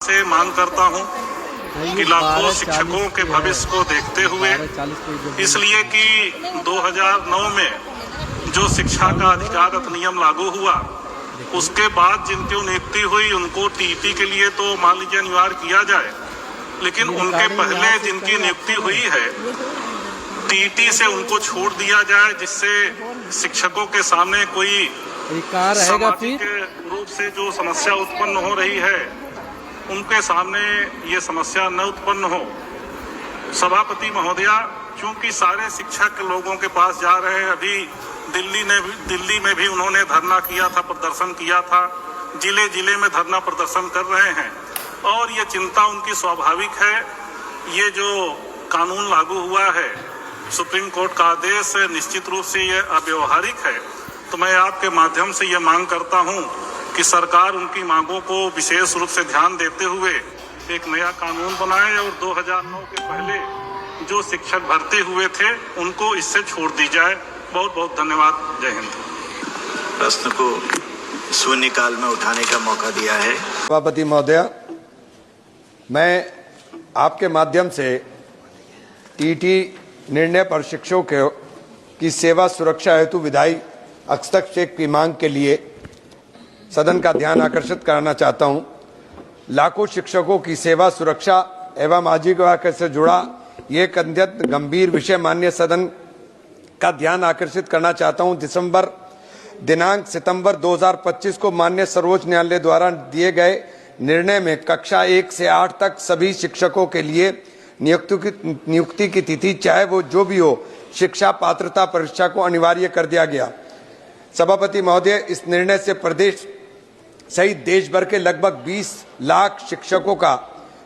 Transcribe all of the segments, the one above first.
से मांग करता हूं कि लाखों शिक्षकों के भविष्य को देखते हुए, इसलिए कि 2009 में जो शिक्षा का अधिकार अधिनियम लागू हुआ, उसके बाद जिनकी नियुक्ति हुई उनको टीटी के लिए तो मान लीजिए अनिवार्य किया जाए, लेकिन उनके पहले जिनकी नियुक्ति हुई है टीटी से उनको छोड़ दिया जाए, जिससे शिक्षकों के सामने कोई सामाजिक रूप से जो समस्या उत्पन्न हो रही है उनके सामने ये समस्या न उत्पन्न हो। सभापति महोदया, चूंकि सारे शिक्षक लोगों के पास जा रहे हैं, अभी दिल्ली में भी उन्होंने धरना किया था, प्रदर्शन किया था, जिले जिले में धरना प्रदर्शन कर रहे हैं और ये चिंता उनकी स्वाभाविक है। ये जो कानून लागू हुआ है, सुप्रीम कोर्ट का आदेश निश्चित रूप से ये अव्यवहारिक है, तो मैं आपके माध्यम से ये मांग करता हूं कि सरकार उनकी मांगों को विशेष रूप से ध्यान देते हुए एक नया कानून बनाए और 2009 के पहले जो शिक्षक भर्ती हुए थे उनको इससे छोड़ दी जाए। बहुत बहुत धन्यवाद। जय हिंद। प्रश्न को शून्यकाल में उठाने का मौका दिया है। सभापति महोदय, मैं आपके माध्यम से टीटी निर्णय पर शिक्षकों की सेवा सुरक्षा हेतु विधायी हस्तक्षेप की मांग के लिए सदन का ध्यान आकर्षित कराना चाहता हूं। लाखों शिक्षकों की सेवा सुरक्षा एवं आजीविका से जुड़ा ये एक अत्यंत गंभीर विषय माननीय सदन का ध्यान आकर्षित करना चाहता हूं। दिनांक सितंबर 2025 को माननीय सर्वोच्च न्यायालय द्वारा दिए गए निर्णय में कक्षा 1 से 8 तक सभी शिक्षकों के लिए नियुक्ति की तिथि चाहे वो जो भी हो, शिक्षा पात्रता परीक्षा को अनिवार्य कर दिया गया। सभापति महोदय, इस निर्णय से प्रदेश सहित देश भर के लगभग 20 लाख शिक्षकों का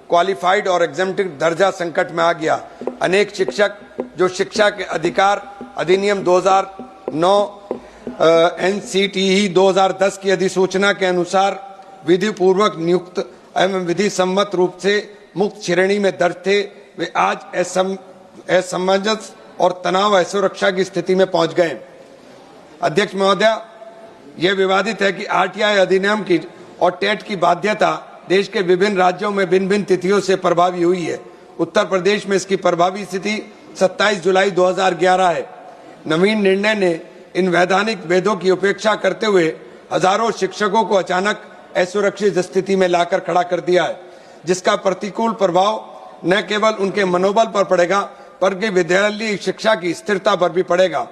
क्वालिफाइड और एग्जेम्प्टिव दर्जा संकट में आ गया। अनेक शिक्षक जो शिक्षा के अधिकार अधिनियम 2009 NCTE 2010 की अधिसूचना के अनुसार विधि पूर्वक नियुक्त एवं विधि सम्मत रूप से मुक्त श्रेणी में दर्ज थे, वे आज असमंजस और तनाव असुरक्षा की स्थिति में पहुंच गए। अध्यक्ष महोदय, यह विवादित है कि RTI अधिनियम की और टेट की बाध्यता देश के विभिन्न राज्यों में भिन्न भिन्न तिथियों से प्रभावी हुई है। उत्तर प्रदेश में इसकी प्रभावी तिथि 27 जुलाई 2011 है। नवीन निर्णय ने इन वैधानिक भेदों की उपेक्षा करते हुए हजारों शिक्षकों को अचानक असुरक्षित स्थिति में लाकर खड़ा कर दिया है, जिसका प्रतिकूल प्रभाव न केवल उनके मनोबल पर पड़ेगा बल्कि विद्यालयी शिक्षा की स्थिरता पर भी पड़ेगा।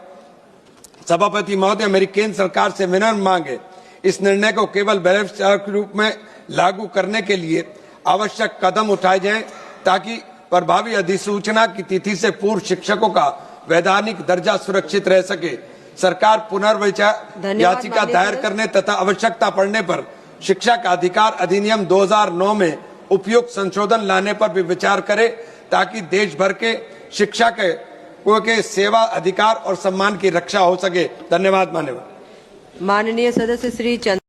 सभापति महोदय, मेरी केंद्र सरकार से विनम्र मांग है, इस निर्णय को केवल बैलेंस चार्ट के रूप में लागू करने के लिए आवश्यक कदम उठाए जाएं, ताकि प्रभावी अधिसूचना की तिथि से पूर्व शिक्षकों का वैधानिक दर्जा सुरक्षित रह सके। सरकार पुनर्विचार याचिका दायर करने तथा आवश्यकता पड़ने पर शिक्षा का अधिकार अधिनियम 2009 में उपयुक्त संशोधन लाने पर भी विचार करे, ताकि देश भर के शिक्षा के सेवा अधिकार और सम्मान की रक्षा हो सके। धन्यवाद। माननीय सदस्य श्री चंद्र